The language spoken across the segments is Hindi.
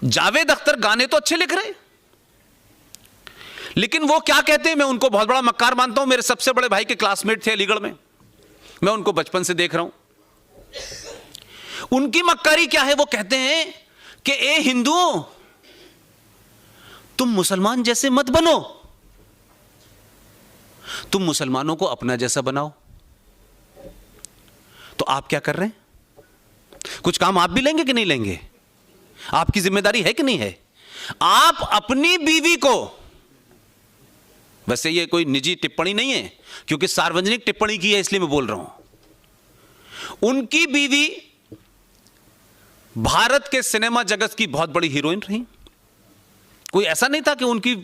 जावेद अख्तर गाने तो अच्छे लिख रहे, लेकिन वो क्या कहते हैं, मैं उनको बहुत बड़ा मक्कार मानता हूं। मेरे सबसे बड़े भाई के क्लासमेट थे अलीगढ़ में, मैं उनको बचपन से देख रहा हूं। उनकी मक्कारी क्या है, वो कहते हैं कि ए हिंदुओं, तुम मुसलमान जैसे मत बनो, तुम मुसलमानों को अपना जैसा बनाओ। तो आप क्या कर रहे हैं? कुछ काम आप भी लेंगे कि नहीं लेंगे? आपकी जिम्मेदारी है कि नहीं है? आप अपनी बीवी को, वैसे ये कोई निजी टिप्पणी नहीं है क्योंकि सार्वजनिक टिप्पणी की है इसलिए मैं बोल रहा हूं, उनकी बीवी भारत के सिनेमा जगत की बहुत बड़ी हीरोइन रही। कोई ऐसा नहीं था कि उनकी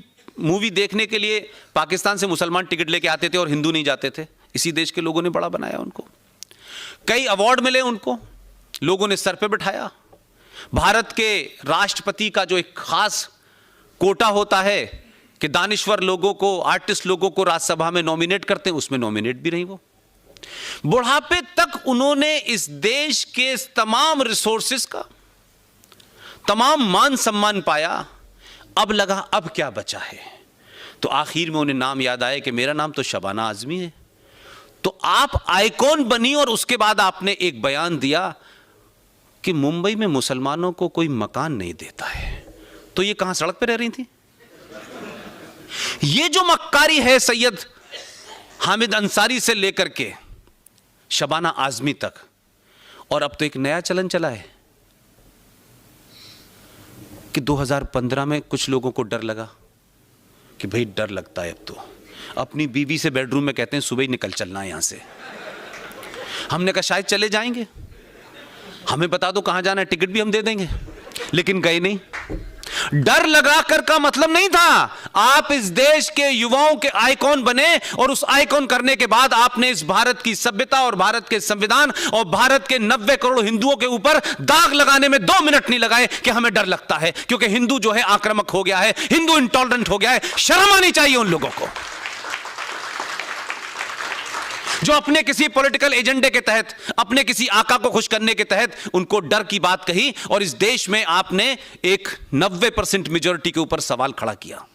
मूवी देखने के लिए पाकिस्तान से मुसलमान टिकट लेके आते थे और हिंदू नहीं जाते थे। इसी देश के लोगों ने बड़ा बनाया उनको, कई अवार्ड मिले उनको, लोगों ने सर पे बिठाया। भारत के राष्ट्रपति का जो एक खास कोटा होता है कि दानिश्वर लोगों को, आर्टिस्ट लोगों को राज्यसभा में नॉमिनेट करते हैं, उसमें नॉमिनेट भी रही वो। बुढ़ापे तक उन्होंने इस देश के तमाम रिसोर्सेस का तमाम मान सम्मान पाया। अब लगा अब क्या बचा है, तो आखिर में उन्हें नाम याद आया कि मेरा नाम तो शबाना आजमी है। तो आप आइकॉन बनी और उसके बाद आपने एक बयान दिया कि मुंबई में मुसलमानों को कोई मकान नहीं देता है। तो ये कहां, सड़क पे रह रही थी? ये जो मक्कारी है सैयद हामिद अंसारी से लेकर के शबाना आजमी तक, और अब तो एक नया चलन चला है कि 2015 में कुछ लोगों को डर लगा कि भाई डर लगता है अब तो, अपनी बीवी से बेडरूम में कहते हैं सुबह ही निकल चलना है यहां से। हमने कहा शायद चले जाएंगे, हमें बता दो कहां जाना है, टिकट भी हम दे देंगे, लेकिन गए नहीं। डर लगाकर का मतलब नहीं था, आप इस देश के युवाओं के आइकॉन बने और उस आइकॉन करने के बाद आपने इस भारत की सभ्यता और भारत के संविधान और भारत के 90 करोड़ हिंदुओं के ऊपर दाग लगाने में 2 मिनट नहीं लगाए कि हमें डर लगता है क्योंकि हिंदू जो है आक्रामक हो गया है, हिंदू इंटॉलरेंट हो गया है। शर्म आनी चाहिए उन लोगों को जो अपने किसी पॉलिटिकल एजेंडे के तहत, अपने किसी आका को खुश करने के तहत उनको डर की बात कही और इस देश में आपने एक 90% मेजॉरिटी के ऊपर सवाल खड़ा किया।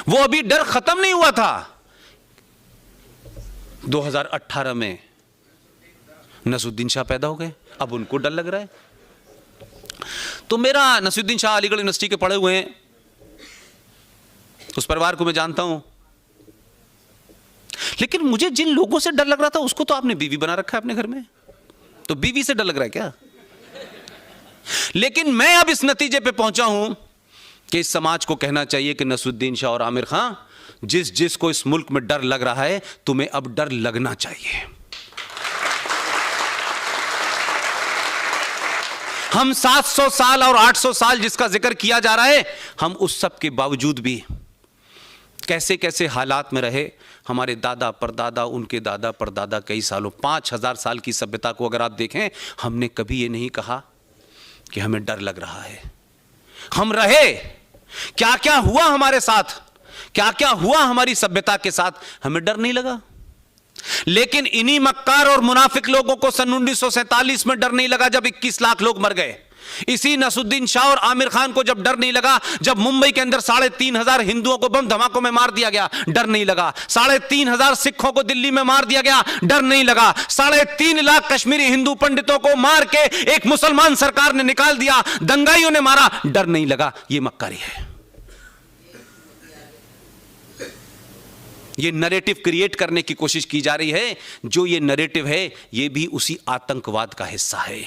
वो अभी डर खत्म नहीं हुआ था। 2018 में नसरुद्दीन शाह पैदा हो गए, अब उनको डर लग रहा है। तो मेरा नसरुद्दीन शाह अलीगढ़ यूनिवर्सिटी के पढ़े हुए हैं, उस परिवार को मैं जानता हूं, लेकिन मुझे जिन लोगों से डर लग रहा था उसको तो आपने बीवी बना रखा है अपने घर में, तो बीवी से डर लग रहा है क्या? लेकिन मैं अब इस नतीजे पे पहुंचा हूं कि इस समाज को कहना चाहिए कि नसरुद्दीन शाह और आमिर खान, जिसको इस मुल्क में डर लग रहा है, तुम्हें अब डर लगना चाहिए। हम 700 साल और 800 साल जिसका जिक्र किया जा रहा है, हम उस सब के बावजूद भी कैसे कैसे हालात में रहे। हमारे दादा परदादा, उनके दादा परदादा कई सालों, 5000 साल की सभ्यता को अगर आप देखें, हमने कभी ये नहीं कहा कि हमें डर लग रहा है। हम रहे, क्या क्या हुआ हमारे साथ, क्या क्या हुआ हमारी सभ्यता के साथ, हमें डर नहीं लगा। लेकिन इन्हीं मक्कार और मुनाफिक लोगों को सन 1947 में डर नहीं लगा जब 21 लाख लोग मर गए। इसी नसरुद्दीन शाह और आमिर खान को जब डर नहीं लगा जब मुंबई के अंदर 3,500 हिंदुओं को बम धमाकों में मार दिया गया, डर नहीं लगा। 3,500 सिखों को दिल्ली में मार दिया गया, डर नहीं लगा। 3.5 लाख कश्मीरी हिंदू पंडितों को मार के एक मुसलमान सरकार ने निकाल दिया, दंगाइयों ने मारा, डर नहीं लगा। यह मक्कारी है। ये नैरेटिव क्रिएट करने की कोशिश की जा रही है। जो ये नैरेटिव है ये भी उसी आतंकवाद का हिस्सा है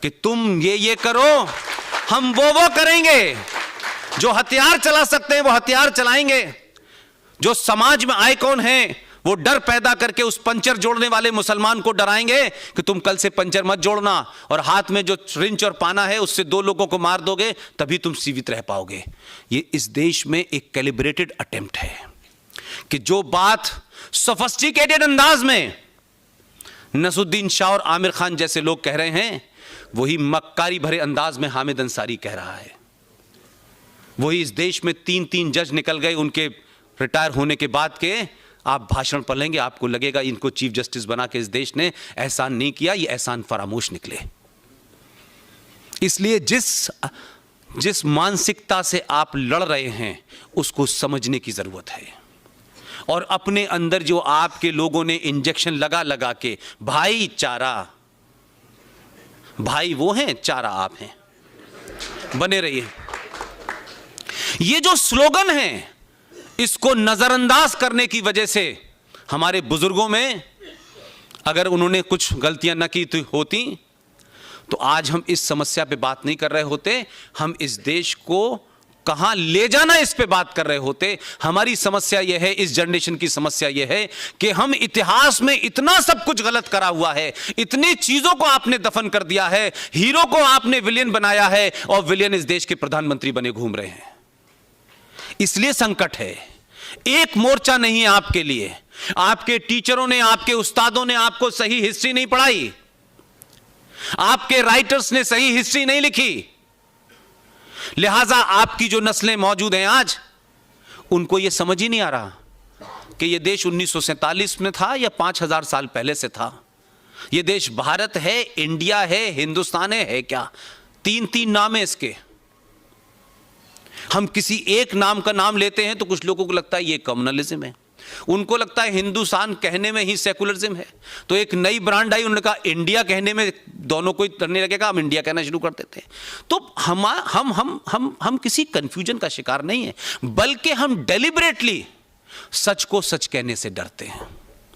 कि तुम ये करो, हम वो करेंगे। जो हथियार चला सकते हैं वो हथियार चलाएंगे। जो समाज में आइकॉन हैं वो डर पैदा करके उस पंचर जोड़ने वाले मुसलमान को डराएंगे कि तुम कल से पंचर मत जोड़ना, और हाथ में जो रिंच और पाना है उससे 2 लोगों को मार दोगे तभी तुम जीवित रह पाओगे। ये इस देश में एक कैलिब्रेटेड अटेम्प्ट है कि जो बात सोफिस्टिकेटेड अंदाज में नसरुद्दीन शाह और आमिर खान जैसे लोग कह रहे हैं, वही मक्कारी भरे अंदाज में हामिद अंसारी कह रहा है। वही इस देश में 3 जज निकल गए उनके रिटायर होने के बाद के। आप भाषण पढ़ेंगे आपको लगेगा इनको चीफ जस्टिस बना के इस देश ने एहसान नहीं किया, ये एहसान फरामोश निकले। इसलिए जिस मानसिकता से आप लड़ रहे हैं उसको समझने की जरूरत है, और अपने अंदर जो आपके लोगों ने इंजेक्शन लगा लगा के, भाईचारा, भाई वो हैं, चारा आप हैं, बने रहिए। ये जो स्लोगन है इसको नजरअंदाज करने की वजह से हमारे बुजुर्गों में, अगर उन्होंने कुछ गलतियां न की होती तो आज हम इस समस्या पे बात नहीं कर रहे होते, हम इस देश को कहां ले जाना इस पे बात कर रहे होते। हमारी समस्या यह है, इस जनरेशन की समस्या यह है कि हम इतिहास में इतना सब कुछ गलत करा हुआ है, इतनी चीजों को आपने दफन कर दिया है, हीरो को आपने विलेन बनाया है और विलेन इस देश के प्रधानमंत्री बने घूम रहे हैं। इसलिए संकट है। एक मोर्चा नहीं है आपके लिए। आपके टीचरों ने, आपके उस्तादों ने आपको सही हिस्ट्री नहीं पढ़ाई, आपके राइटर्स ने सही हिस्ट्री नहीं लिखी, लिहाजा आपकी जो नस्लें मौजूद हैं आज, उनको यह समझ ही नहीं आ रहा कि यह देश 1947 में था या 5000 साल पहले से था। यह देश भारत है, इंडिया है, हिंदुस्तान है क्या? 3-3 नाम है इसके। हम किसी एक नाम का नाम लेते हैं तो कुछ लोगों को लगता है ये कम्युनलिज्म है, उनको लगता है हिंदुस्तान कहने में ही सेकुलरिज्म है। तो एक नई ब्रांड आई, उन्होंने कहा इंडिया कहने में दोनों को करने लगेगा, हम इंडिया कहना शुरू कर देते हैं। तो हम किसी कंफ्यूजन का शिकार नहीं है, बल्कि हम डेलिबरेटली सच को सच कहने से डरते हैं।